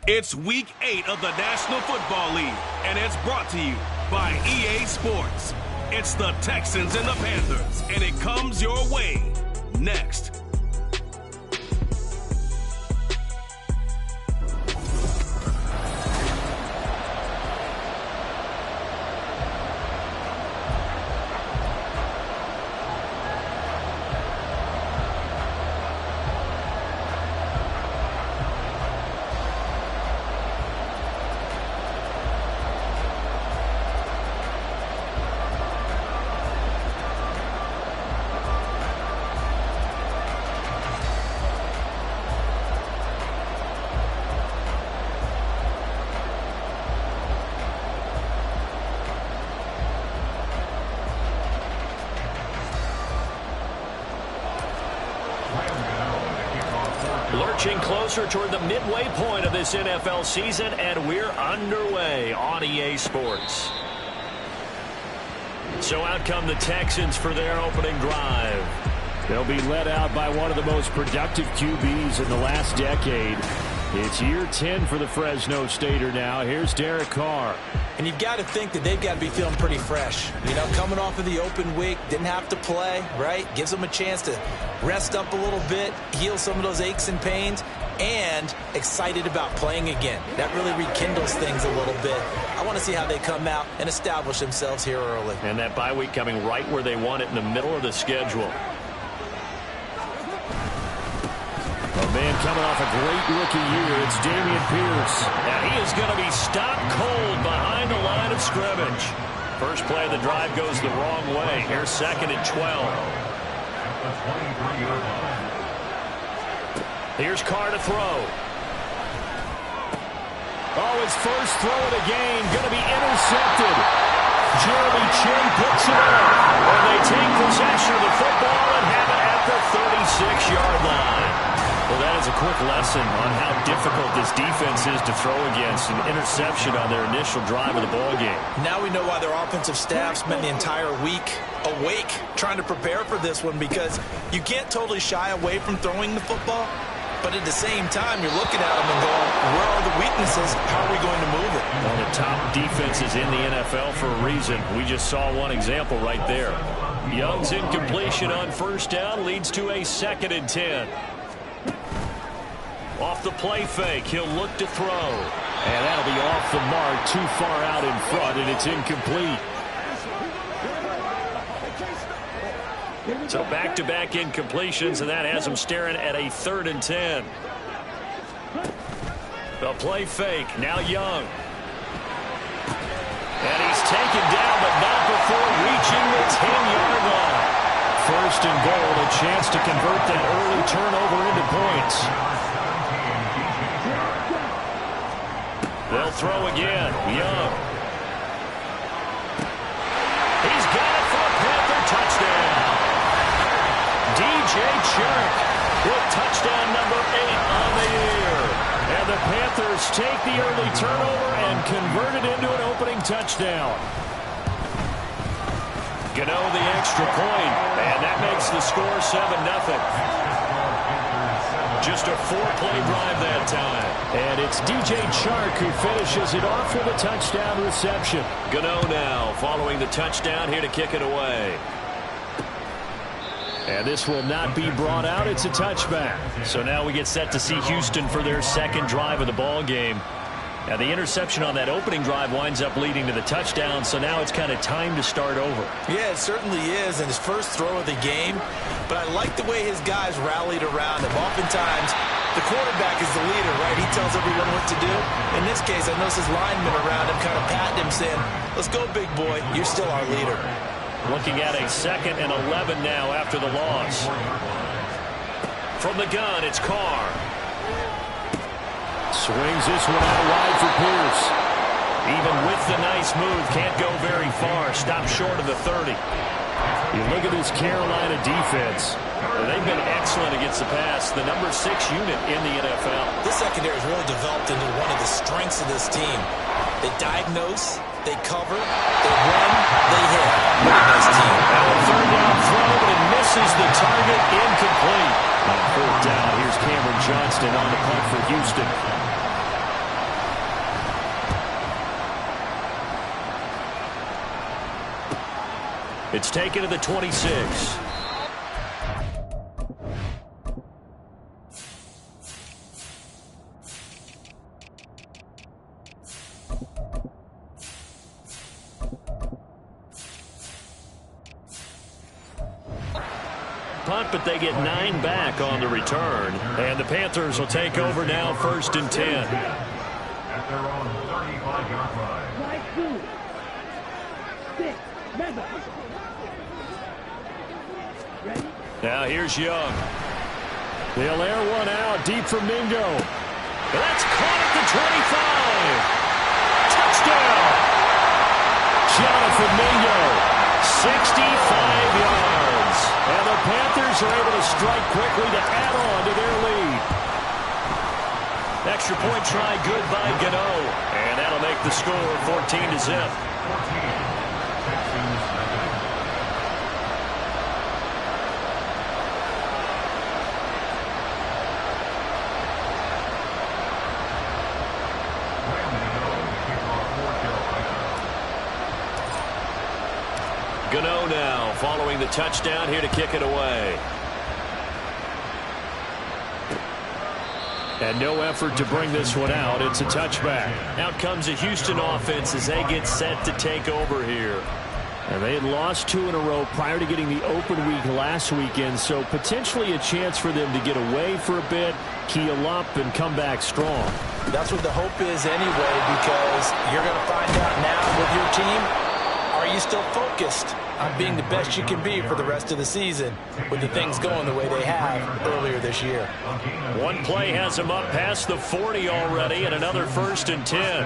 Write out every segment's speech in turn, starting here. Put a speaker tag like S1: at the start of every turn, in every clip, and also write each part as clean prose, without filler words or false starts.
S1: It's Week 8 of the National Football League, and it's brought to you by EA Sports. It's the Texans and the Panthers, and it comes your way next.
S2: Lurching closer toward the midway point of this NFL season, and we're underway on EA Sports. So out come the Texans for their opening drive.
S3: They'll be led out by one of the most productive QBs in the last decade. It's year 10 for the Fresno Stater now. Here's Derek Carr.
S4: And you've got to think that they've got to be feeling pretty fresh. You know, coming off of the open week, didn't have to play, right? Gives them a chance to rest up a little bit, heal some of those aches and pains, and excited about playing again. That really rekindles things a little bit. I want to see how they come out and establish themselves here early.
S2: And that bye week coming right where they want it, in the middle of the schedule.
S3: A man coming off a great rookie year, it's Dameon Pierce.
S2: And he is going to be stopped cold behind the line of scrimmage. First play of the drive goes the wrong way. Here's 2nd and 12. Here's Carr to throw.
S3: Oh, his first throw of the game going to be intercepted. Jeremy Chinn picks it up.
S2: And they take possession of the football and have it at the 36-yard line. Well, that is a quick lesson on how difficult this defense is to throw against. An interception on their initial drive of the ballgame.
S4: Now we know why their offensive staff spent the entire week awake trying to prepare for this one, because you can't totally shy away from throwing the football, but at the same time, you're looking at them and going, where are the weaknesses? How are we going to move it?
S2: One of the top defenses in the NFL for a reason. We just saw one example right there. Young's incompletion on first down leads to a 2nd and 10. Off the play fake, he'll look to throw.
S3: And that'll be off the mark, too far out in front, and it's incomplete.
S2: So back-to-back incompletions, and that has him staring at a 3rd and 10. The play fake, now Young. And he's taken down, but not before reaching the 10-yard line.
S3: 1st and goal, a chance to convert that early turnover into points.
S2: They'll throw again. Young. He's got it for a Panther touchdown. DJ Chark with touchdown number 8 on the year. And the Panthers take the early turnover and convert it into an opening touchdown. Gano the extra point, and that makes the score 7-0. Just a 4-play drive that time.
S3: And it's DJ Chark who finishes it off with a touchdown reception.
S2: Gano now following the touchdown here to kick it away.
S3: And this will not be brought out. It's a touchback.
S2: So now we get set to see Houston for their 2nd drive of the ball game. Now, the interception on that opening drive winds up leading to the touchdown, so now it's kind of time to start over.
S4: Yeah, it certainly is, and his first throw of the game. But I like the way his guys rallied around him. Oftentimes, the quarterback is the leader, right? He tells everyone what to do. In this case, I noticed his linemen around him kind of patting him, saying, let's go, big boy. You're still our leader.
S2: Looking at a 2nd and 11 now after the loss. From the gun, it's Carr.
S3: Swings this one out wide for Pierce.
S2: Even with the nice move, can't go very far. Stop short of the 30.
S3: You look at this Carolina defense.
S2: They've been excellent against the pass. The number 6 unit in the NFL.
S4: This secondary has really developed into one of the strengths of this team. They diagnose, they cover, they run, they hit. Really nice team.
S2: Now a 3rd down throw, but it misses the target. Incomplete.
S3: On 4th down, here's Cameron Johnston on the punt for Houston.
S2: It's taken to the 26. Punt, but they get 9 back on the return. And the Panthers will take over now, 1st and 10.
S5: At their own 35-yard line.
S2: Now here's Young.
S3: They'll air one out deep for Mingo.
S2: That's caught at the 25. Touchdown.
S3: Jonathan Mingo.
S2: 65 yards.
S3: And the Panthers are able to strike quickly to add on to their lead.
S2: Extra point try good by Gano. And that'll make the score 14-0. Gano now following the touchdown here to kick it away.
S3: And no effort to bring this one out. It's a touchback.
S2: Out comes a Houston offense as they get set to take over here.
S3: And they had lost 2 in a row prior to getting the open week last weekend, so potentially a chance for them to get away for a bit, keel up, and come back strong.
S4: That's what the hope is anyway, because you're going to find out now with your team, are you still focused on being the best you can be for the rest of the season with the things going the way they have earlier this year?
S2: One play has them up past the 40 already, and another 1st and 10.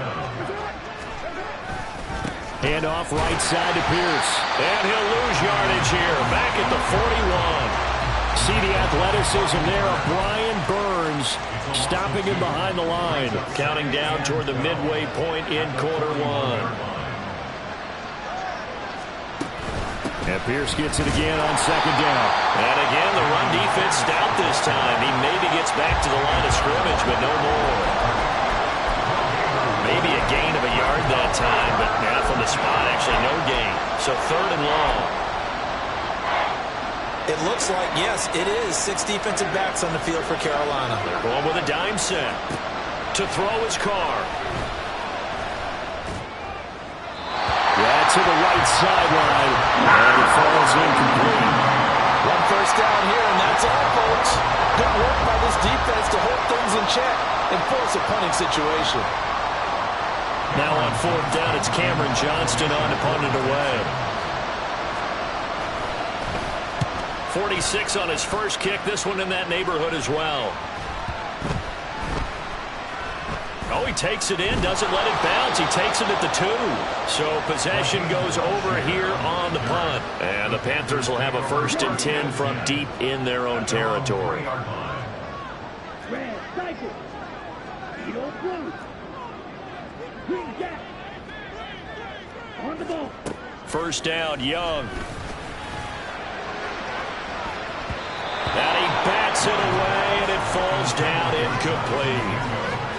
S3: Hand off right side to Pierce.
S2: And he'll lose yardage here, back at the 41.
S3: See the athleticism there of Brian Burns stopping him behind the line.
S2: Counting down toward the midway point in quarter 1.
S3: And Pierce gets it again on 2nd down.
S2: And again, the run defense stout this time. He maybe gets back to the line of scrimmage, but no more. Maybe a gain of a yard that time, but now from the spot, actually no gain. So 3rd and long.
S4: It looks like, yes, it is 6 defensive backs on the field for Carolina.
S2: They're going with a dime set. To throw his Carr.
S3: To the right sideline, and it falls incomplete.
S4: 1 first down here, and that's all, folks. Good work by this defense to hold things in check and force a punting situation.
S2: Now on 4th down, it's Cameron Johnston on to punt it away. 46 on his first kick. This one in that neighborhood as well. Oh, he takes it in, doesn't let it bounce. He takes it at the 2. So possession goes over here on the punt. And the Panthers will have a 1st and 10 from deep in their own territory. First down, Young. And he bats it away, and it falls down incomplete.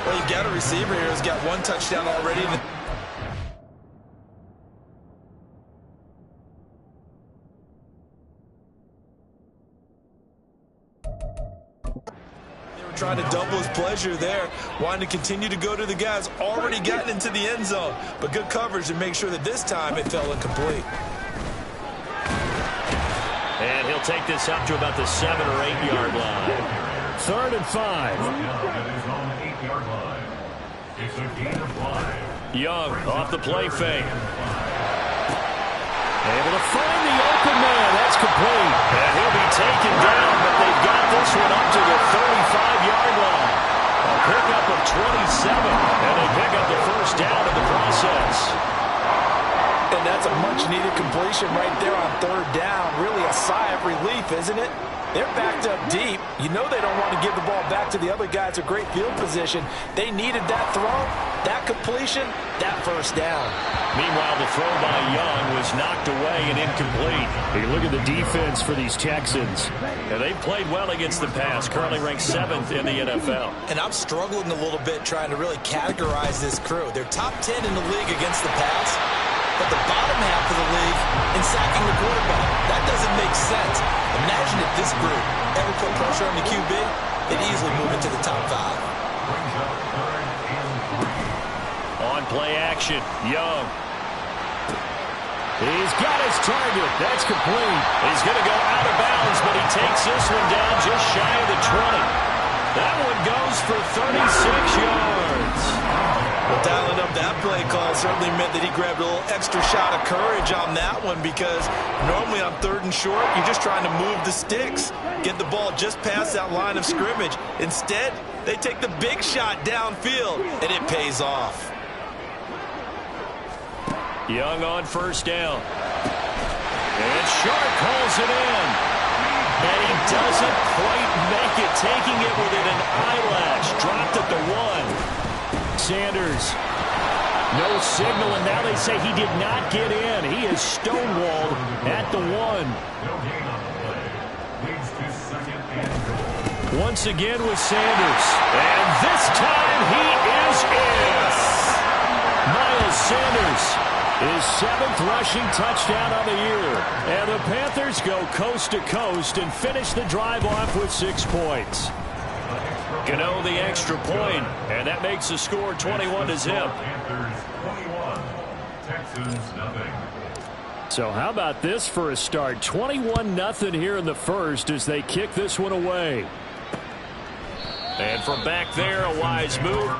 S4: Well, you've got a receiver here who's got 1 touchdown already. trying to double his pleasure there, wanting to continue to go to the guys already gotten into the end zone. But good coverage to make sure that this time it fell incomplete.
S2: And he'll take this up to about the 7 or 8 yard line.
S3: 3rd and 5.
S5: It's a gain of 5.
S2: Young off the play fake.
S3: Able to find the open man. That's complete.
S2: And he'll be taken down, but they've got this one up to the 35-yard line. A pickup of 27, and they pick up the first down in the process.
S4: And that's a much-needed completion right there on 3rd down. Really a sigh of relief, isn't it? They're backed up deep. You know they don't want to give the ball back to the other guys. A great field position. They needed that throw, that completion, that first down.
S2: Meanwhile, the throw by Young was knocked away and incomplete.
S3: You look at the defense for these Texans.
S2: And they've played well against the pass, currently ranked 7th in the NFL.
S4: And I'm struggling a little bit trying to really categorize this crew. They're top 10 in the league against the pass, but the bottom half of the league in sacking the quarterback. That doesn't make sense. Imagine if this group ever put pressure on the QB, they'd easily move into the top 5.
S2: On play action, Young.
S3: He's got his target. That's complete.
S2: He's going to go out of bounds, but he takes this one down just shy of the 20. That one goes for 36 yards.
S4: Well, dialing up that play call certainly meant that he grabbed a little extra shot of courage on that one, because normally on 3rd and short, you're just trying to move the sticks, get the ball just past that line of scrimmage. Instead, they take the big shot downfield, and it pays off.
S2: Young on 1st down. And Sharp calls it in. And he doesn't quite make it, taking it within an eyelash. Dropped at the 1.
S3: Sanders. No signal, and now they say he did not get in. He is stonewalled at the 1.
S5: No gain on the play. Leads to 2nd and goal.
S3: Once again with Sanders.
S2: And this time he is in.
S3: Miles Sanders. His 7th rushing touchdown on the year. And the Panthers go coast to coast and finish the drive off with 6 points.
S2: Gano the extra point, and that makes the score 21-0.
S5: Panthers 21. Texans nothing.
S3: So how about this for a start? 21-0 here in the first as they kick this one away.
S2: And from back there, a wise move.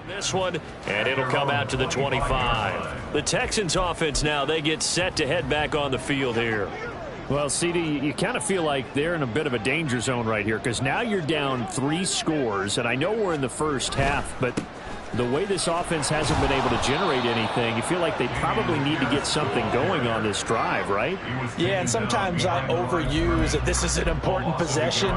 S3: This one, and it'll come out to the 25. The Texans offense now, they get set to head back on the field here.
S2: Well, CD, you kind of feel like they're in a bit of a danger zone right here because now you're down 3 scores, and I know we're in the first half, but the way this offense hasn't been able to generate anything, you feel like they probably need to get something going on this drive, right?
S4: Yeah, and sometimes I overuse that this is an important possession.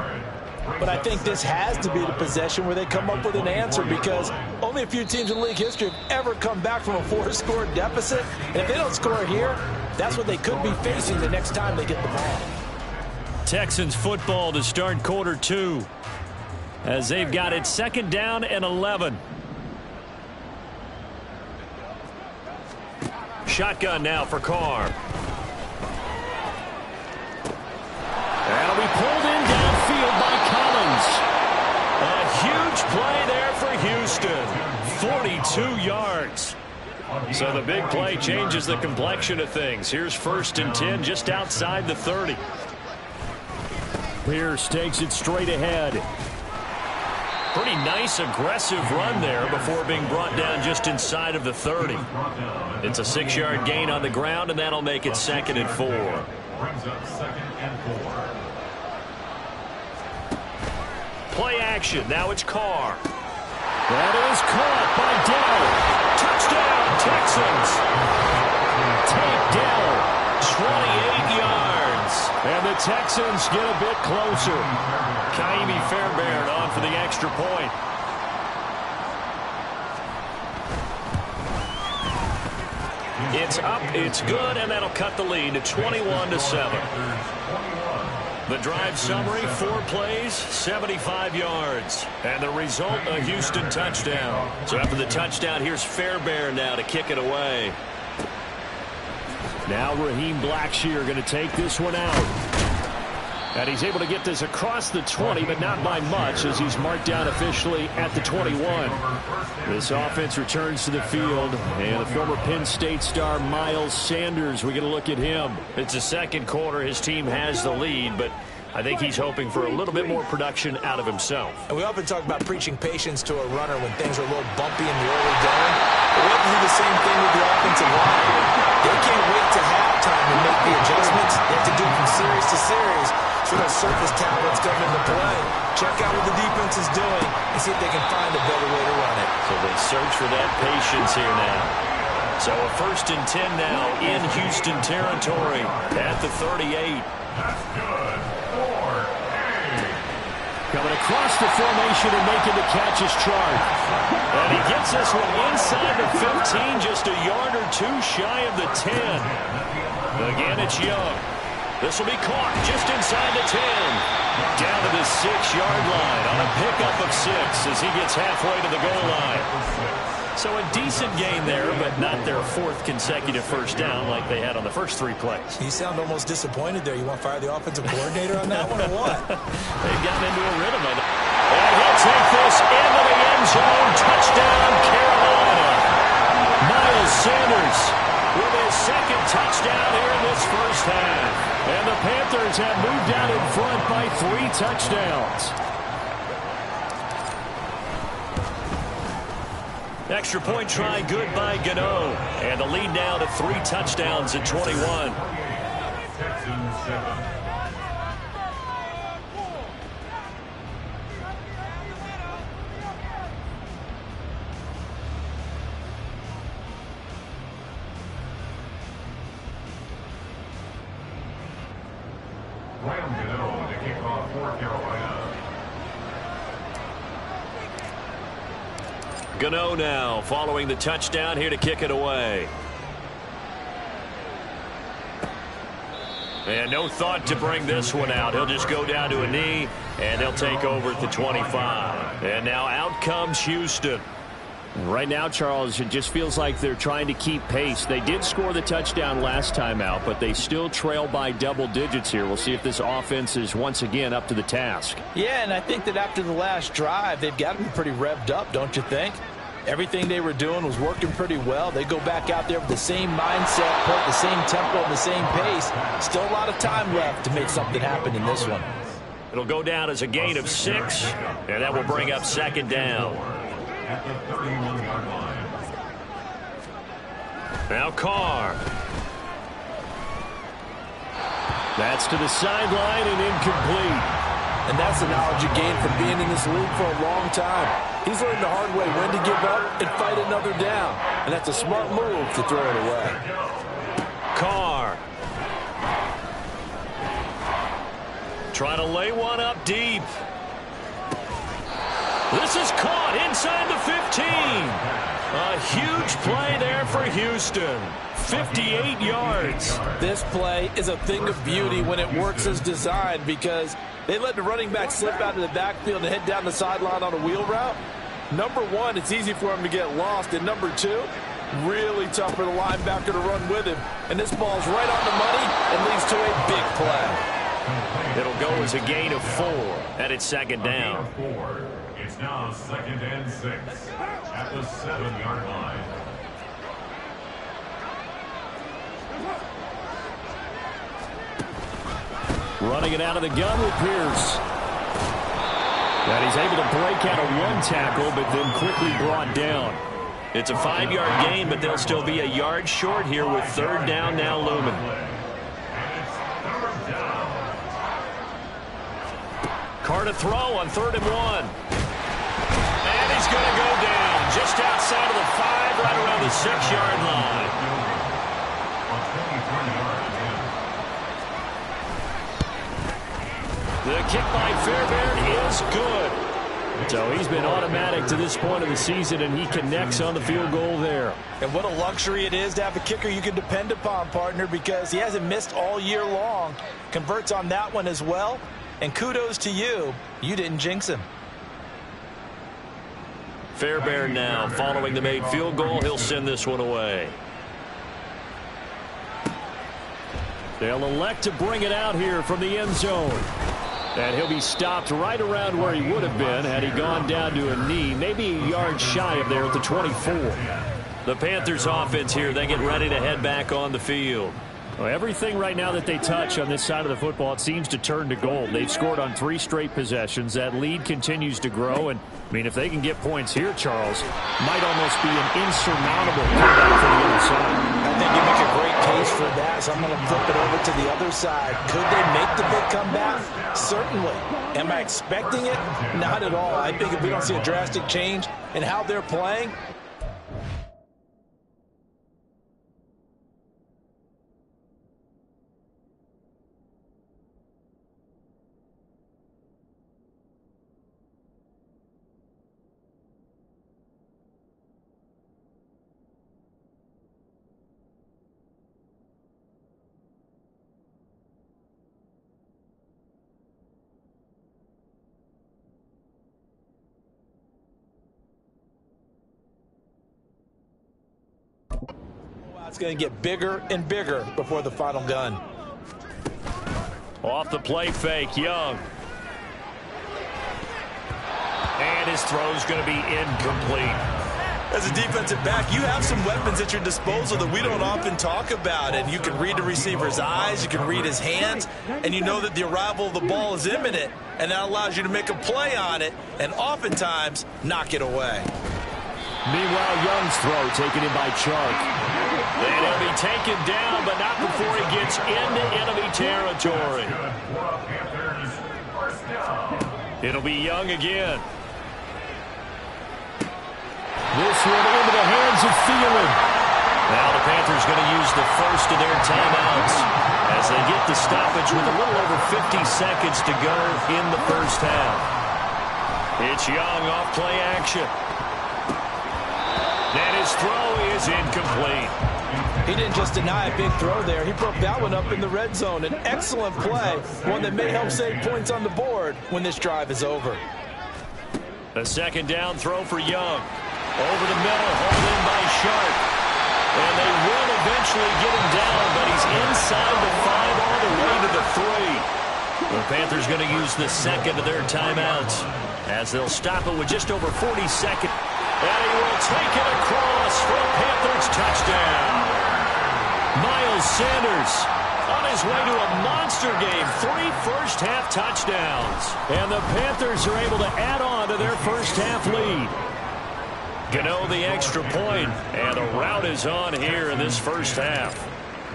S4: But I think this has to be the possession where they come up with an answer because only a few teams in league history have ever come back from a 4-score deficit. And if they don't score here, that's what they could be facing the next time they get the ball.
S3: Texans football to start quarter 2 as they've got it 2nd down and 11. Shotgun now for Carr. That'll be pulled in downfield by Collins. A huge play there for Houston. 42 yards. So the big play changes the complexion of things. Here's 1st and 10 just outside the 30.
S2: Pierce takes it straight ahead.
S3: Pretty nice aggressive run there before being brought down just inside of the 30. It's a 6-yard gain on the ground, and that'll make it 2nd and 4.
S5: Brings up 2nd and 4.
S3: Play action. Now it's Carr.
S2: That is caught by Dell.
S3: Touchdown, Texans.
S2: Take Dell.
S3: 28 yards.
S2: And the Texans get a bit closer.
S3: Ka'imi Fairbairn on for the extra point. It's up, it's good, and that'll cut the lead to 21-7. The drive summary, 4 plays, 75 yards. And the result, a Houston touchdown. So after the touchdown, here's Fairbairn now to kick it away.
S2: Now Raheem Blackshear going to take this one out. And he's able to get this across the 20, but not by much as he's marked down officially at the 21. This offense returns to the field, and the former Penn State star Miles Sanders, we're going to look at him.
S3: It's the 2nd quarter. His team has the lead, but I think he's hoping for a little bit more production out of himself.
S4: And we often talk about preaching patience to a runner when things are a little bumpy in the early going. But we have to do the same thing with the offensive line. They can't wait to halftime to make the adjustments. They have to do it from series to series. So those surface tablets come into play. Check out what the defense is doing and see if they can find a better way to run it.
S3: So they search for that patience here now. So a 1st and 10 now in Houston territory at the 38.
S5: That's good. 4-8.
S2: Coming across the formation and making the catch is Chark.
S3: And he gets this one inside the 15, just a yard or 2 shy of the 10. Again, it's Young. This will be caught just inside the 10. Down to the 6-yard line on a pickup of 6 as he gets halfway to the goal line. So a decent gain there, but not their 4th consecutive first down like they had on the first 3 plays.
S4: You sound almost disappointed there. You want to fire the offensive coordinator on that one or what?
S3: They've gotten into a rhythm of it. And he'll take this into the end zone. Touchdown, Carolina. Miles Sanders with his 2nd touchdown here in this first half.
S2: And the Panthers have moved out in front by 3 touchdowns.
S3: Extra point try good by Gano. And the lead now to 3 touchdowns at 21.
S5: Texans 7. Graham Gano to kick off for Carolina.
S3: Gano now following the touchdown here to kick it away. And no thought to bring this one out. He'll just go down to a knee, and they'll take over at the 25. And now out comes Houston.
S2: Right now, Charles, it just feels like they're trying to keep pace. They did score the touchdown last time out, but they still trail by double digits here. We'll see if this offense is once again up to the task.
S4: Yeah, and I think that after the last drive, they've got to be pretty revved up, don't you think? Everything they were doing was working pretty well. They go back out there with the same mindset, put the same tempo and the same pace. Still a lot of time left to make something happen in this one.
S3: It'll go down as a gain of 6, and that will bring up 2nd down.
S5: at the 31-yard line.
S2: Now Carr. That's to the sideline and incomplete.
S4: And that's the knowledge you gain from being in this league for a long time. He's learned the hard way when to give up and fight another down. And that's a smart move to throw it away.
S2: Carr. Trying to lay one up deep. This is caught inside the 15. A huge play there for Houston. 58 yards.
S4: This play is a thing of beauty when it works as designed because they let the running back slip out of the backfield and head down the sideline on a wheel route. Number one, it's easy for him to get lost. And number two, really tough for the linebacker to run with him. And this ball's right on the money and leads to a big play.
S2: It'll go as a gain of 4, and it's second down.
S5: It's now 2nd and 6 at the 7-yard line.
S2: Running it out of the gun with Pierce. And he's able to break out of one tackle, but then quickly brought down. It's a 5-yard gain, but they'll still be a yard short here with 3rd down now looming. Carr to throw on 3rd and 1. And he's going to go down just outside of the 5, right around the 6-yard line. The kick by Fairbairn is good. So he's been automatic to this point of the season, and he connects on the field goal there.
S4: And what a luxury it is to have a kicker you can depend upon, partner, because he hasn't missed all year long. Converts on that one as well. And kudos to you. You didn't jinx him.
S2: Fairbairn now, following the made field goal, he'll send this one away. They'll elect to bring it out here from the end zone. And he'll be stopped right around where he would have been had he gone down to a knee, maybe a yard shy of there at the 24. The Panthers offense here, they get ready to head back on the field. Well, everything right now that they touch on this side of the football, it seems to turn to gold. They've scored on 3 straight possessions. That lead continues to grow. And, I mean, if they can get points here, Charles, might almost be an insurmountable comeback for the other side.
S4: I think you make a great case for that, so I'm going to flip it over to the other side. Could they make the big comeback? Certainly. Am I expecting it? Not at all. I think if we don't see a drastic change in how they're playing, it's going to get bigger and bigger before the final gun.
S2: Off the play fake, Young. And his throw's going to be incomplete.
S4: As a defensive back, you have some weapons at your disposal that we don't often talk about. And you can read the receiver's eyes, you can read his hands, and you know that the arrival of the ball is imminent. And that allows you to make a play on it and oftentimes knock it away.
S2: Meanwhile, Young's throw taken in by Chark. And he'll be taken down, but not before he gets into enemy territory. It'll be Young again. This one into the hands of Thielen. Now the Panthers going to use the first of their timeouts as they get the stoppage with a little over 50 seconds to go in the first half. It's Young off play action. And his throw is incomplete.
S4: He didn't just deny a big throw there. He broke that one up in the red zone. An excellent play, one that may help save points on the board when this drive is over.
S2: A second down throw for Young. Over the middle, hauled in by Sharp. And they will eventually get him down, but he's inside the 5 all the way to the 3. The Panthers going to use the second of their timeouts as they'll stop it with just over 40 seconds. And he will take it across for a Panthers touchdown. Miles Sanders on his way to a monster game. 3 first-half touchdowns. And the Panthers are able to add on to their first-half lead. Gano the extra point, and the rout is on here in this first half.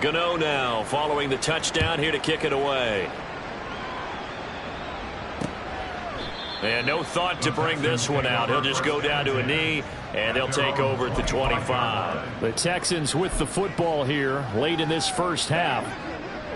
S2: Gano now following the touchdown here to kick it away. And no thought to bring this one out. He'll just go down to a knee, and they'll take over at the 25.
S3: The Texans with the football here late in this first half.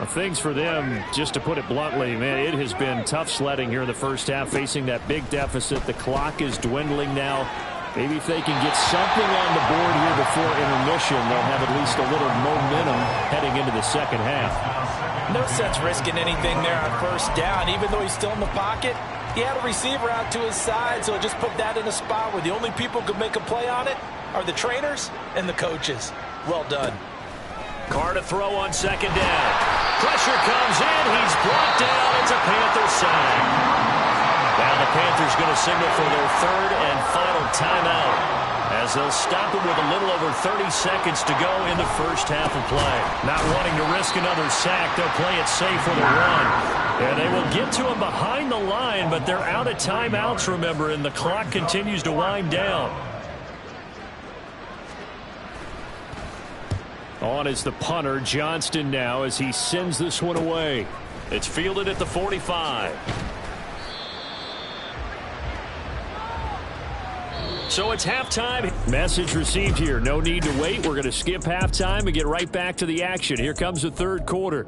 S3: Things for them, just to put it bluntly, man, it has been tough sledding here in the first half, facing that big deficit. The clock is dwindling now. Maybe if they can get something on the board here before intermission, they'll have at least a little momentum heading into the second half.
S4: No sense risking anything there on first down. Even though he's still in the pocket, he had a receiver out to his side, so just put that in a spot where the only people who could make a play on it are the trainers and the coaches. Well done.
S2: Carr to throw on second down. Pressure comes in. He's brought down. It's a Panther sack. Now the Panthers going to signal for their third and final timeout, as they'll stop him with a little over 30 seconds to go in the first half of play. Not wanting to risk another sack, they'll play it safe with a run. And they will get to him behind the line, but they're out of timeouts, remember, and the clock continues to wind down.
S3: On is the punter, Johnston, now as he sends this one away.
S2: It's fielded at the 45. So it's halftime.
S3: Message received here. No need to wait. We're going to skip halftime and get right back to the action. Here comes the third quarter.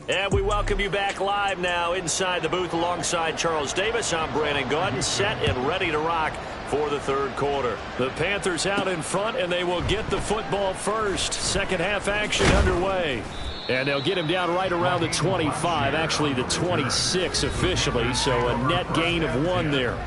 S2: And we welcome you back live now inside the booth alongside Charles Davis. I'm Brandon Gaudin, set and ready to rock for the third quarter. The Panthers out in front, and they will get the football first. Second half action underway.
S3: And they'll get him down right around the 25, actually the 26 officially, so a net gain of 1 there.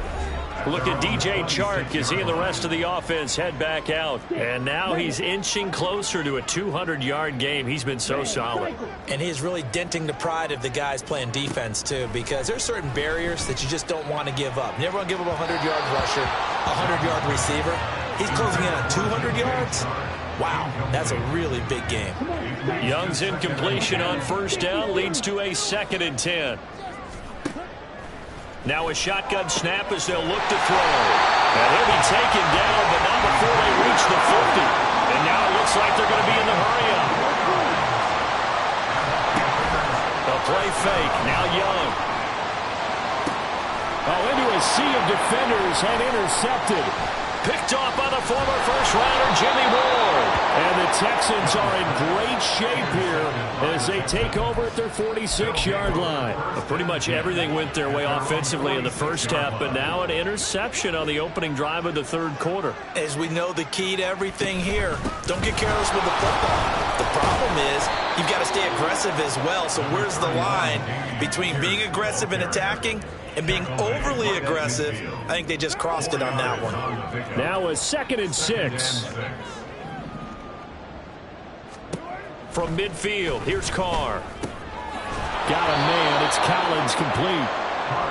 S2: Look at DJ Chark as he and the rest of the offense head back out. And now he's inching closer to a 200-yard game. He's been so solid.
S4: And he's really denting the pride of the guys playing defense, too, because there's certain barriers that you just don't want to give up. You never want to give up a 100-yard rusher, a 100-yard receiver. He's closing in on 200 yards. Wow, that's a really big game.
S2: Young's incompletion on first down leads to a 2nd and 10. Now a shotgun snap as they'll look to throw. And he'll be taken down, but not before they reach the 50. And now it looks like they're going to be in the hurry-up. A play fake. Now Young.
S3: Oh, into a sea of defenders and intercepted.
S2: Picked off by the former first-rounder Jimmy Ward.
S3: And the Texans are in great shape here as they take over at their 46-yard line.
S2: Well, pretty much everything went their way offensively in the first half, but now an interception on the opening drive of the third quarter.
S4: As we know, the key to everything here, don't get careless with the football. The problem is you've got to stay aggressive as well, so where's the line between being aggressive and attacking and being overly aggressive? I think they just crossed it on that one.
S3: Now a 2nd and 6.
S2: From midfield, here's Carr.
S3: Got a man. It's Collins complete.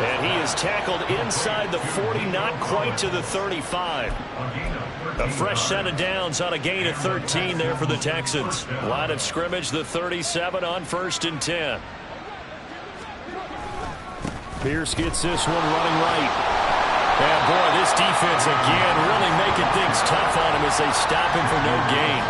S2: And he is tackled inside the 40, not quite to the 35. A fresh set of downs on a gain of 13 there for the Texans. Line of scrimmage, the 37 on 1st and 10.
S3: Pierce gets this one running right.
S2: And boy, this defense again really making things tough on him as they stop him for no gain.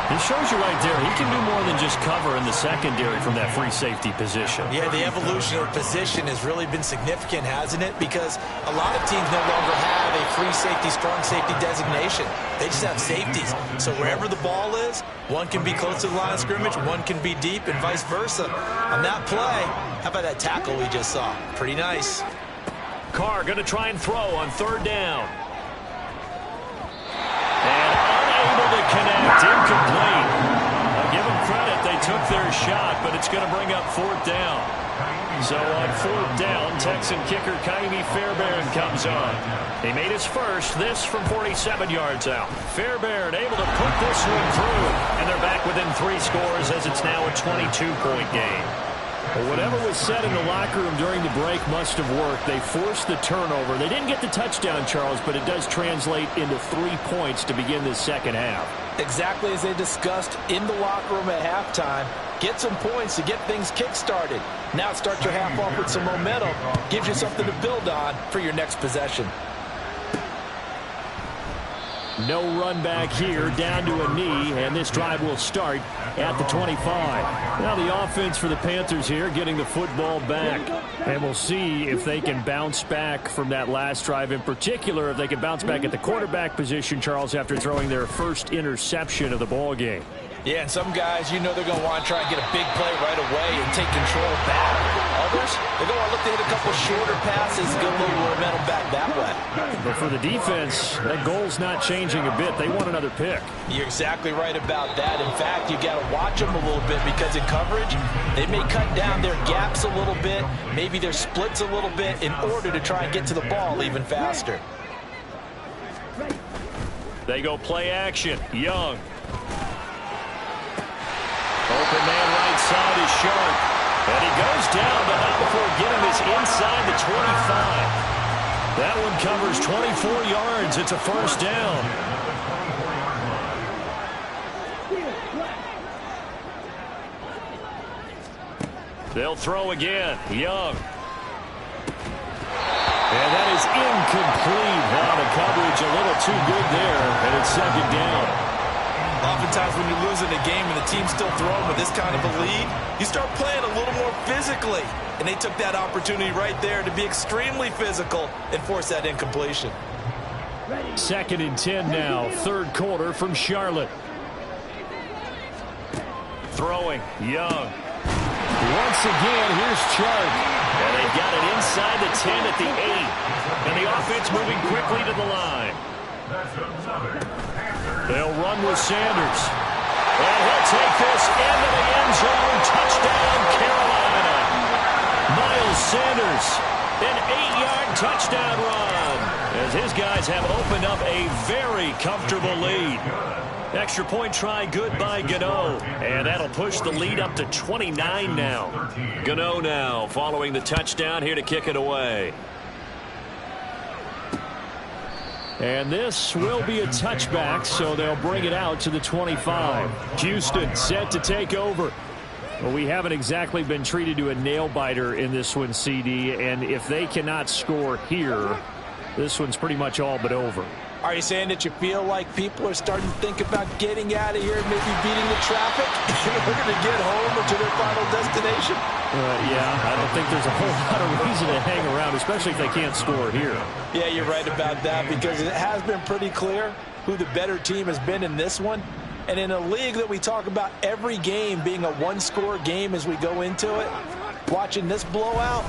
S2: It shows you right there, he can do more than just cover in the secondary from that free safety position.
S4: Yeah, the evolution of position has really been significant, hasn't it? Because a lot of teams no longer have a free safety, strong safety designation. They just have safeties. So wherever the ball is, one can be close to the line of scrimmage, one can be deep, and vice versa. On that play, how about that tackle we just saw? Pretty nice.
S2: Carr going to try and throw on 3rd down. And unable to connect, incomplete. I'll give them credit, they took their shot, but it's going to bring up 4th down. So on 4th down, Texan kicker Ka'imi Fairbairn comes on. He made his first, this from 47 yards out. Fairbairn able to put this one through, and they're back within 3 scores as it's now a 22-point game. Well, whatever was said in the locker room during the break must have worked. They forced the turnover. They didn't get the touchdown, Charles, but it does translate into 3 points to begin this second half.
S4: Exactly as they discussed in the locker room at halftime. Get some points to get things kick-started. Now start your half off with some momentum. Gives you something to build on for your next possession.
S2: No run back here, down to a knee, and this drive will start at the 25. Now the offense for the Panthers here getting the football back. And we'll see if they can bounce back from that last drive, in particular if they can bounce back at the quarterback position, Charles, after throwing their first interception of the ball game.
S4: Yeah, and some guys, you know they're going to want to try and get a big play right away and take control back. Others, they're going to look to hit a couple shorter passes and get a little momentum back that way.
S2: But for the defense, that goal's not changing a bit. They want another pick.
S4: You're exactly right about that. In fact, you got to watch them a little bit because in coverage, they may cut down their gaps a little bit, maybe their splits a little bit in order to try and get to the ball even faster.
S2: They go play action. Young. Open man right side is Sharp. And he goes down, but not before getting this inside the 25. That one covers 24 yards. It's a first down. They'll throw again. Young. And that is incomplete. Now the coverage a little too good there, and it's second down.
S4: Oftentimes when you're losing a game and the team's still throwing with this kind of a lead, you start playing a little more physically. And they took that opportunity right there to be extremely physical and force that incompletion.
S2: Second and 10 now, third quarter from Charlotte. Throwing, Young. Once again, here's Chark. And they got it inside the 10 at the 8. And the offense moving quickly to the line. They'll run with Sanders. And he'll take this into the end zone. Touchdown, Carolina. Miles Sanders, an 8-yard touchdown run, as his guys have opened up a very comfortable lead. Extra point try good by Gano, and that'll push the lead up to 29 now. Gano now following the touchdown here to kick it away. And this will be a touchback, so they'll bring it out to the 25. Houston set to take over. Well, we haven't exactly been treated to a nail-biter in this one, CD, and if they cannot score here, this one's pretty much all but over.
S4: Are you saying that you feel like people are starting to think about getting out of here, maybe beating the traffic in order to get home or to their final destination?
S2: Yeah, I don't think there's a whole lot of reason to hang around, especially if they can't score here. Yeah,
S4: you're right about that, because it has been pretty clear who the better team has been in this one. And in a league that we talk about every game being a one-score game as we go into it, watching this blowout,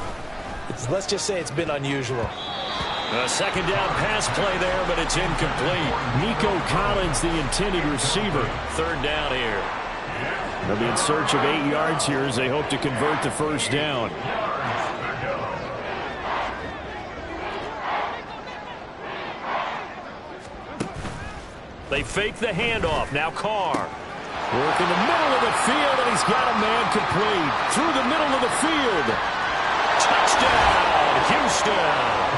S4: let's just say it's been unusual.
S2: A second down pass play there, but it's incomplete. Nico Collins, the intended receiver. Third down here. They'll be in search of 8 yards here as they hope to convert the first down. They fake the handoff. Now Carr. Work in the middle of the field, and he's got a man complete. Through the middle of the field. Touchdown, Houston.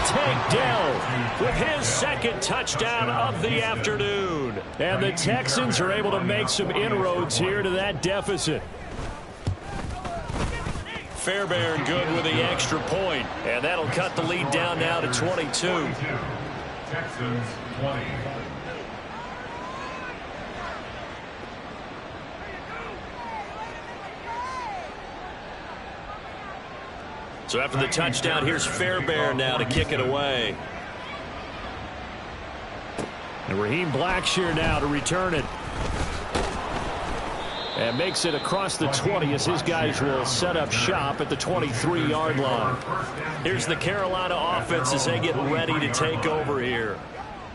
S2: Tank Dell with his second touchdown of the afternoon. And the Texans are able to make some inroads here to that deficit. Fairbairn good with the extra point. And that'll cut the lead down now to 22.
S5: Texans 20.
S2: So after the touchdown, here's Fairbairn now to kick it away. And Raheem Blackshear now to return it. And makes it across the 20 as his guys will set up shop at the 23-yard line. Here's the Carolina offense as they get ready to take over here.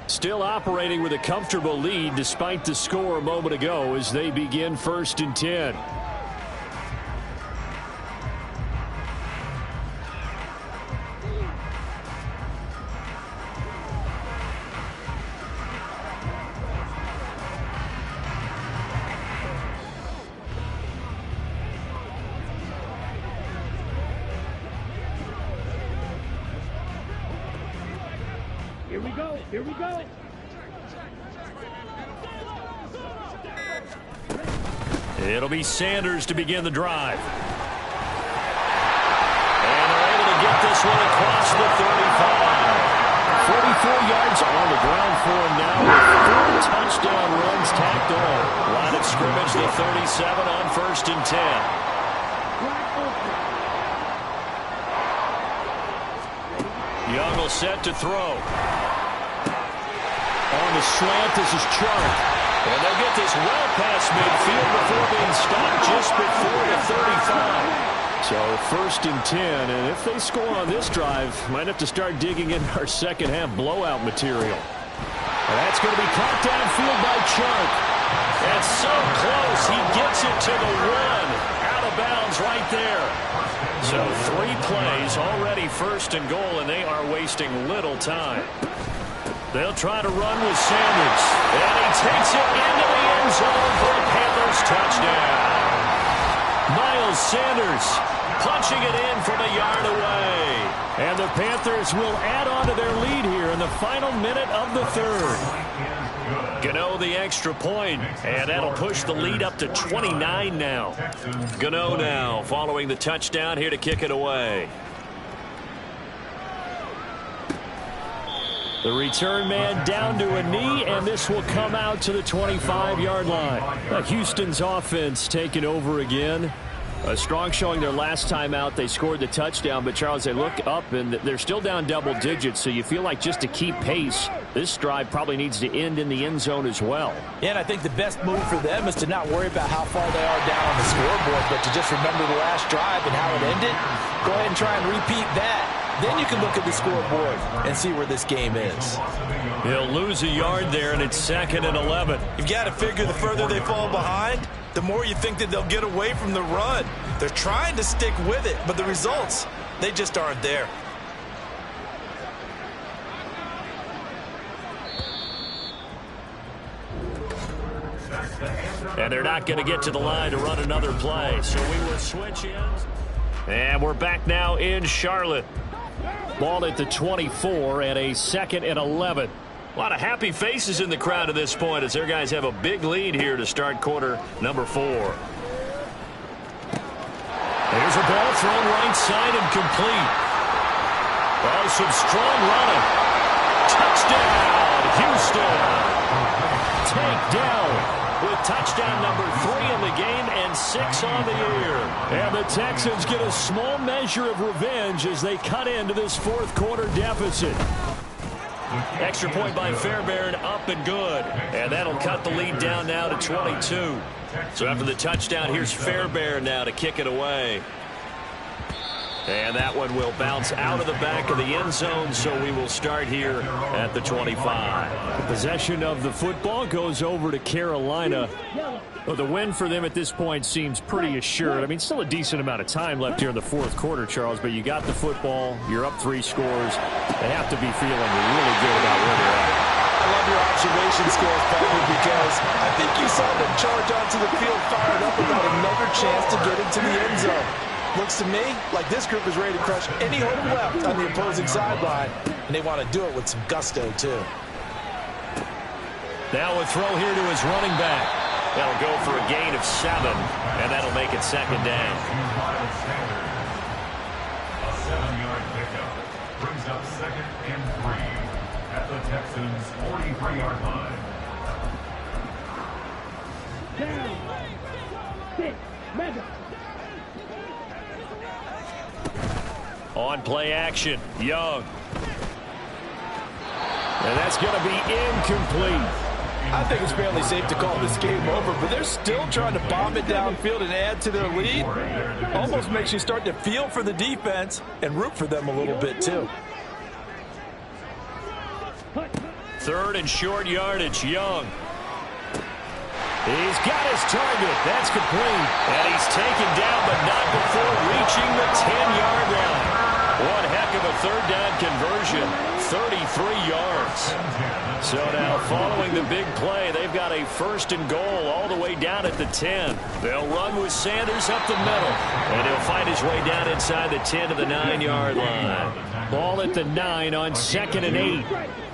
S2: Still operating with a comfortable lead despite the score a moment ago as they begin 1st and 10.
S6: Here we go.
S2: It'll be Sanders to begin the drive. And they're able to get this one across the 35. 44 yards on the ground for him now with 4 touchdown runs tacked on. Line of scrimmage, the 37 on 1st and 10. Young will set to throw. On the slant, this is Chark. And they'll get this well past midfield before being stopped just before the 35. So 1st and 10, and if they score on this drive, might have to start digging in our second half blowout material. And that's going to be caught downfield by Chark. That's so close, he gets it to the 1. Out of bounds right there. So 3 plays, already 1st and goal, and they are wasting little time. They'll try to run with Sanders. And he takes it into the end zone for a Panthers touchdown. Miles Sanders punching it in from a yard away. And the Panthers will add on to their lead here in the final minute of the 3rd. Gano the extra point, and that'll push the lead up to 29 now. Gano now following the touchdown here to kick it away. The return man down to a knee, and this will come out to the 25-yard line. Houston's offense taking over again. A strong showing their last time out. They scored the touchdown, but, Charles, they look up, and they're still down double digits, so you feel like just to keep pace, this drive probably needs to end in the end zone as well.
S4: Yeah, and I think the best move for them is to not worry about how far they are down on the scoreboard, but to just remember the last drive and how it ended. Go ahead and try and repeat that. Then you can look at the scoreboard and see where this game is.
S2: He'll lose a yard there, and it's 2nd and 11.
S4: You've got to figure the further they fall behind, the more you think that they'll get away from the run. They're trying to stick with it, but the results, they just aren't there.
S2: And they're not going to get to the line to run another play, so we will switch ends. And we're back now in Charlotte. Ball at the 24 and a 2nd and 11. A lot of happy faces in the crowd at this point as their guys have a big lead here to start quarter number 4. There's a ball thrown right side and complete. Oh, some strong running. Touchdown, Houston. Takedown. With touchdown number 3 in the game and 6 on the year. And the Texans get a small measure of revenge as they cut into this 4th quarter deficit. Extra point by Fairbairn, up and good. And that'll cut the lead down now to 22. So after the touchdown, here's Fairbairn now to kick it away. And that one will bounce out of the back of the end zone, so we will start here at the 25. The possession of the football goes over to Carolina. Well, the win for them at this point seems pretty assured. I mean, still a decent amount of time left here in the 4th quarter, Charles, but you got the football, you're up 3 scores. They have to be feeling really good about where they're at.
S4: I love your observation skills, Bobby, because I think you saw them charge onto the field fired up about another chance to get into the end zone. Looks to me like this group is ready to crush any hope left on the opposing sideline, and they want to do it with some gusto, too.
S2: Now a throw here to his running back. That'll go for a gain of 7, and that'll make it 2nd down.
S5: A 7-yard pickup brings up 2nd and 3 at the Texans' 43-yard line.
S6: Down. 6. Mega.
S2: On play action, Young. And that's going to be incomplete.
S4: I think it's fairly safe to call this game over, but they're still trying to bomb it downfield and add to their lead. Almost makes you start to feel for the defense and root for them a little bit, too.
S2: 3rd and short yardage, Young. He's got his target. That's complete. And he's taken down, but not before reaching the 10-yard line. One heck of a 3rd down conversion. 33 yards. So now following the big play, they've got a 1st and goal all the way down at the 10. They'll run with Sanders up the middle. And he'll fight his way down inside the 10 to the 9-yard line. Ball at the 9 on 2nd and 8.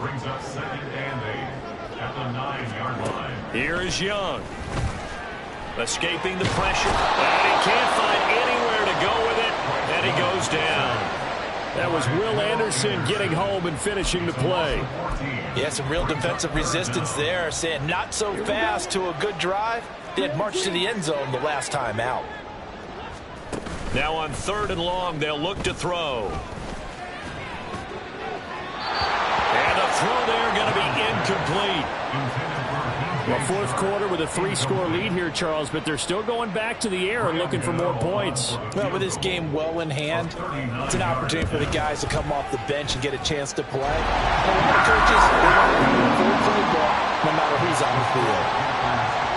S5: Brings up 2nd and 8 at the 9-yard line.
S2: Here is Young. Escaping the pressure. And he can't find anywhere to go with it. And he goes down. That was Will Anderson getting home and finishing the play.
S4: Yeah, some real defensive resistance there, saying not so fast to a good drive. They had marched to the end zone the last time out.
S2: Now on 3rd and long, they'll look to throw. And a throw there going to be incomplete. Well, 4th quarter with a 3-score lead here, Charles, but they're still going back to the air and looking for more points.
S4: Well, with this game well in hand, it's an opportunity for the guys to come off the bench and get a chance to play. A lot of coaches, they want to run full playbook no matter who's on the field.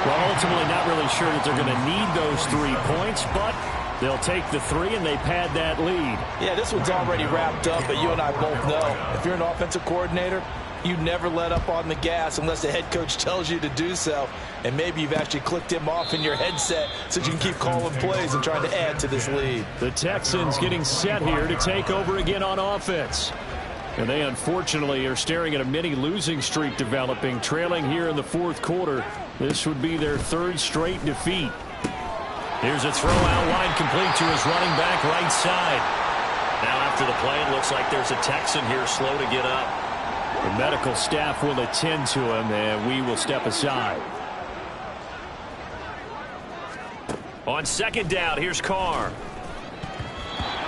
S2: Well, ultimately not really sure that they're going to need those 3 points, but they'll take the 3 and they pad that lead.
S4: Yeah, this one's already wrapped up, but you and I both know if you're an offensive coordinator, you never let up on the gas unless the head coach tells you to do so. And maybe you've actually clicked him off in your headset so you can keep calling plays and trying to add to this lead.
S2: The Texans getting set here to take over again on offense. And they unfortunately are staring at a mini losing streak developing, trailing here in the 4th quarter. This would be their 3rd straight defeat. Here's a throw out wide complete to his running back right side. Now after the play, it looks like there's a Texan here slow to get up. The medical staff will attend to him, and we will step aside. On 2nd down, here's Carr.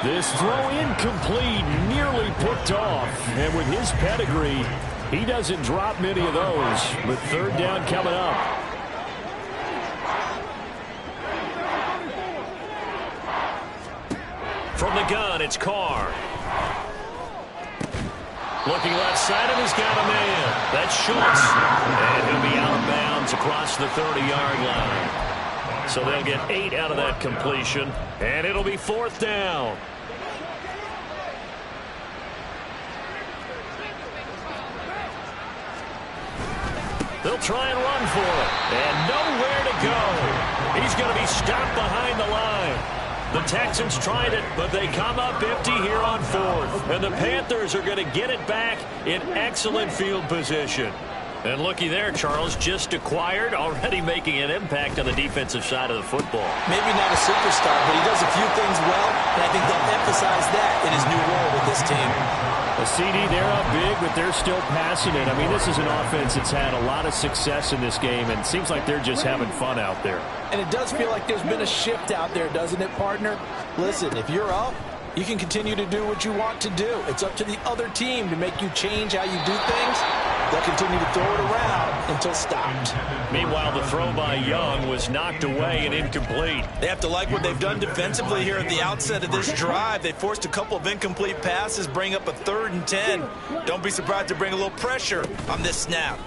S2: This throw incomplete, nearly picked off. And with his pedigree, he doesn't drop many of those. But 3rd down coming up. From the gun, it's Carr. Looking left side, and he's got a man. That's Schultz. And he'll be out of bounds across the 30-yard line. So they'll get 8 out of that completion, and it'll be 4th down. They'll try and run for it. And nowhere to go. He's going to be stopped behind the line. The Texans tried it, but they come up empty here on 4th. And the Panthers are going to get it back in excellent field position. And looky there, Charles, just acquired, already making an impact on the defensive side of the football.
S4: Maybe not a superstar, but he does a few things well, and I think they'll emphasize that in his new role with this team.
S2: A CD, they're up big, but they're still passing it. I mean, this is an offense that's had a lot of success in this game, and it seems like they're just having fun out there.
S4: And it does feel like there's been a shift out there, doesn't it, partner? Listen, if you're up, you can continue to do what you want to do. It's up to the other team to make you change how you do things. They'll continue to throw it around until stopped.
S2: Meanwhile, the throw by Young was knocked away and incomplete.
S4: They have to like what they've done defensively here at the outset of this drive. They forced a couple of incomplete passes, bring up a 3rd and 10. Don't be surprised to bring a little pressure on this snap.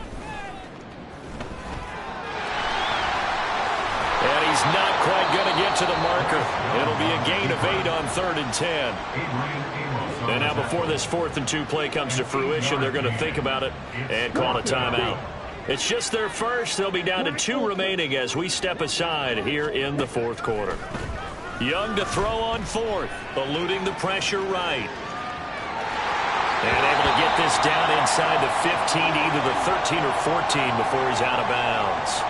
S2: And he's not quite going to get to the marker. It'll be a gain of 8 on 3rd and 10. And now before this 4th and 2 play comes to fruition, they're going to think about it and call a timeout. It's just their first. They'll be down to 2 remaining as we step aside here in the 4th quarter. Young to throw on 4th, eluding the pressure right. And able to get this down inside the 15, either the 13 or 14 before he's out of bounds.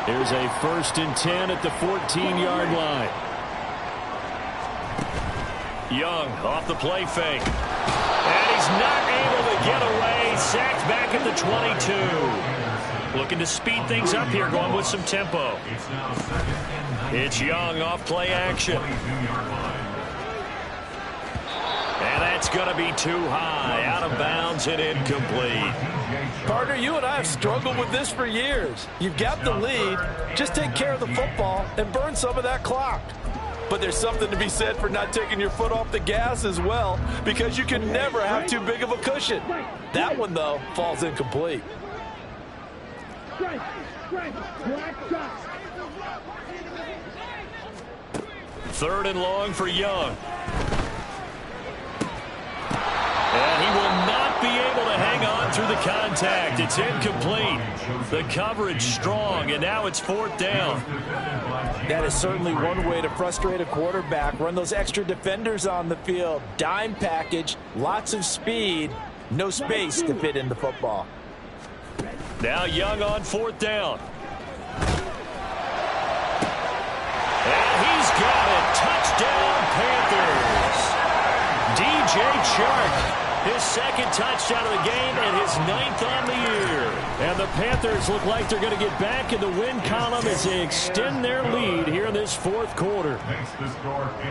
S2: Here's a 1st and 10 at the 14-yard line. Young off the play fake. And he's not able to get away. Sacked back at the 22. Looking to speed things up here, going with some tempo. It's Young off play action. And that's going to be too high. Out of bounds and incomplete.
S4: Partner, you and I have struggled with this for years. You've got the lead. Just take care of the football and burn some of that clock. But there's something to be said for not taking your foot off the gas as well, because you can never have too big of a cushion. That one, though, falls incomplete.
S2: 3rd and long for Young. And he will not be able to hang on contact. It's incomplete. The coverage strong, and now it's 4th down.
S4: That is certainly one way to frustrate a quarterback. Run those extra defenders on the field. Dime package, lots of speed, no space to fit in the football.
S2: Now Young on 4th down. And he's got it. Touchdown, Panthers. DJ Chark. His 2nd touchdown of the game and his 9th on the year. And the Panthers look like they're going to get back in the win column as they extend their lead here in this 4th quarter.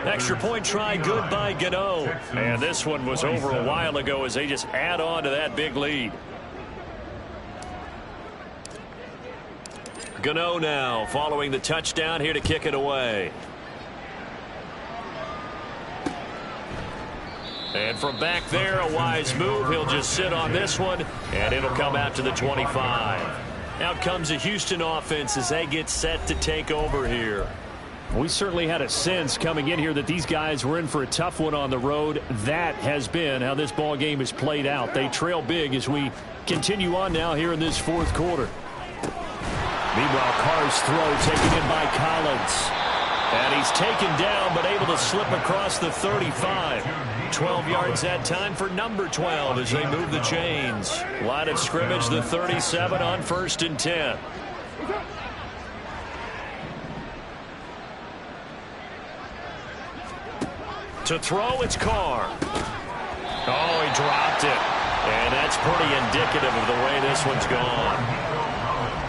S2: Extra point try good by Gano. And this one was over a while ago as they just add on to that big lead. Gano now following the touchdown here to kick it away. And from back there, a wise move. He'll just sit on this one, and it'll come out to the 25. Out comes the Houston offense as they get set to take over here. We certainly had a sense coming in here that these guys were in for a tough one on the road. That has been how this ball game has played out. They trail big as we continue on now here in this 4th quarter. Meanwhile, Carr's throw taken in by Collins. And he's taken down but able to slip across the 35. 12 yards that time for number 12 as they move the chains. Line of scrimmage, the 37 on 1st and 10. To throw, it's Carr. Oh, he dropped it. And that's pretty indicative of the way this one's gone.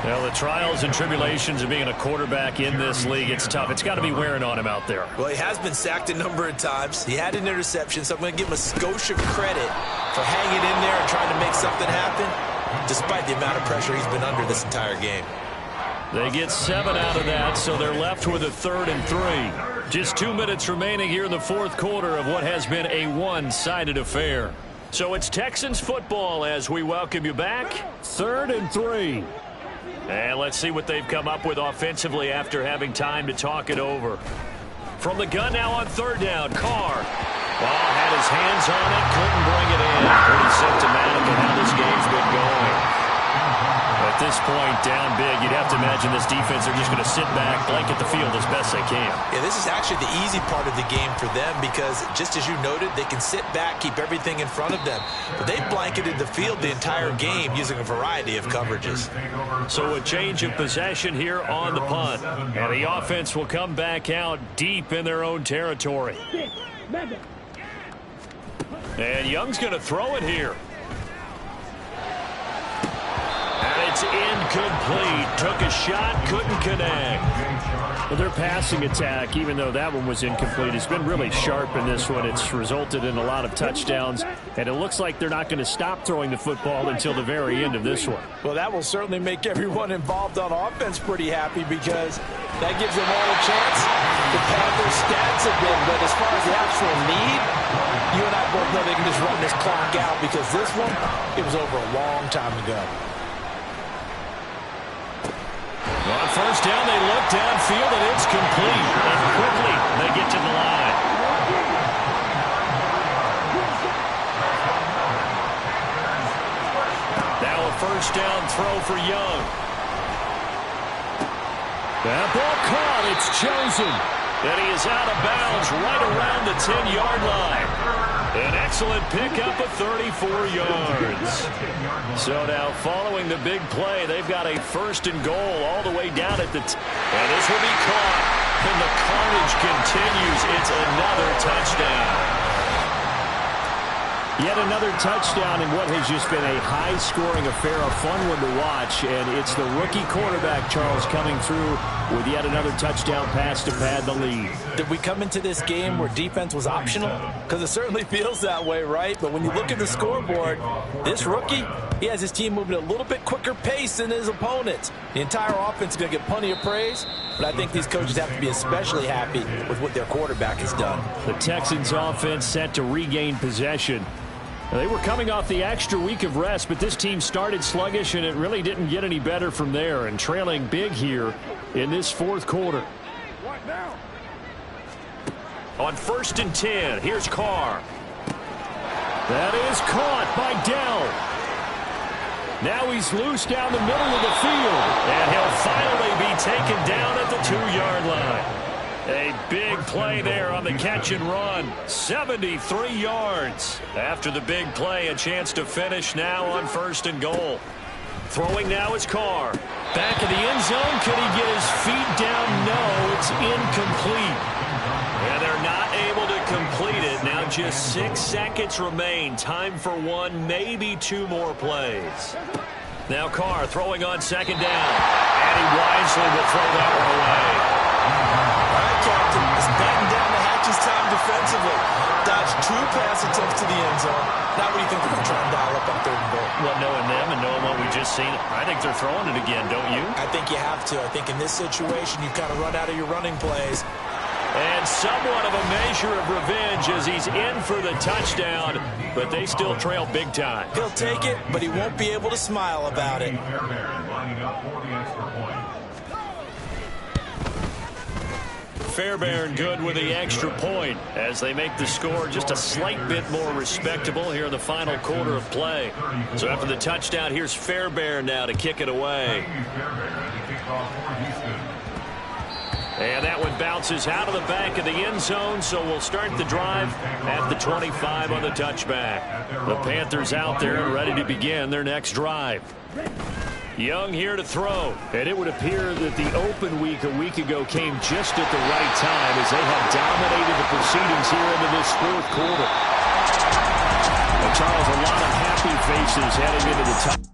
S2: Well, the trials and tribulations of being a quarterback in this league, it's tough. It's got to be wearing on him out there.
S4: Well, he has been sacked a number of times. He had an interception, so I'm going to give him a skosh of credit for hanging in there and trying to make something happen, despite the amount of pressure he's been under this entire game.
S2: They get 7 out of that, so they're left with a 3rd and 3. Just 2 minutes remaining here in the 4th quarter of what has been a one-sided affair. So it's Texans football as we welcome you back. 3rd and 3. And let's see what they've come up with offensively after having time to talk it over. From the gun now on 3rd down, Carr. Well, had his hands on it, couldn't bring it in. Pretty symptomatic of how this game's been going. At this point, down big, you'd have to imagine this defense are just going to sit back, blanket the field as best they can.
S4: Yeah, this is actually the easy part of the game for them because, just as you noted, they can sit back, keep everything in front of them. But they've blanketed the field the entire game using a variety of coverages.
S2: So a change of possession here on the punt. And the offense will come back out deep in their own territory. And Young's going to throw it here. And it's incomplete. Took a shot, couldn't connect. Well, their passing attack, even though that one was incomplete, has been really sharp in this one. It's resulted in a lot of touchdowns, and it looks like they're not going to stop throwing the football until the very end of this one.
S4: Well, that will certainly make everyone involved on offense pretty happy because that gives them all a chance to pad their stats a bit. But as far as the actual need, you and I both know they can just run this clock out because this one, it was over a long time ago.
S2: On 1st down, they look downfield, and it's complete. And quickly, they get to the line. Now a 1st down throw for Young. That ball caught. It's chosen. And he is out of bounds right around the 10-yard line. An excellent pickup of 34 yards. So now following the big play, they've got a 1st and goal all the way down at the and this will be caught. And the carnage continues. It's another touchdown. Yet another touchdown in what has just been a high-scoring affair, a fun one to watch. And it's the rookie quarterback, Charles, coming through with yet another touchdown pass to pad the lead.
S4: Did we come into this game where defense was optional? Because it certainly feels that way, right? But when you look at the scoreboard, this rookie, he has his team moving at a little bit quicker pace than his opponents. The entire offense is going to get plenty of praise, but I think these coaches have to be especially happy with what their quarterback has done.
S2: The Texans offense set to regain possession. They were coming off the extra week of rest, but this team started sluggish, and it really didn't get any better from there, and trailing big here in this 4th quarter. On 1st and 10, here's Carr. That is caught by Dell. Now he's loose down the middle of the field. And he'll finally be taken down at the 2-yard line. A big play there on the catch and run. 73 yards. After the big play, a chance to finish now on 1st and goal. Throwing now is Carr. Back of the end zone. Could he get his feet down? No, it's incomplete. And they're not able to complete it. Now just 6 seconds remain. Time for one, maybe 2 more plays. Now Carr throwing on 2nd down. And he wisely will throw that one away.
S4: All right, Captain. It's batten down the hatches time defensively. Dodge 2 pass attempts to the end zone. Now what do you think they're going to try and dial up on 3rd and goal?
S2: Well, knowing them and knowing what we just seen, I think they're throwing it again, don't you?
S4: I think you have to. I think in this situation, you kind of run out of your running plays.
S2: And somewhat of a measure of revenge as he's in for the touchdown, but they still trail big time.
S4: He'll take it, but he won't be able to smile about it.
S2: Fairbairn good with the extra point as they make the score just a slight bit more respectable here in the final quarter of play. So after the touchdown, here's Fairbairn now to kick it away. And that one bounces out of the back of the end zone, so we'll start the drive at the 25 on the touchback. The Panthers out there and ready to begin their next drive. Young here to throw. And it would appear that the open week a week ago came just at the right time as they have dominated the proceedings here into this 4th quarter. And Charles, a lot of happy faces heading into the top.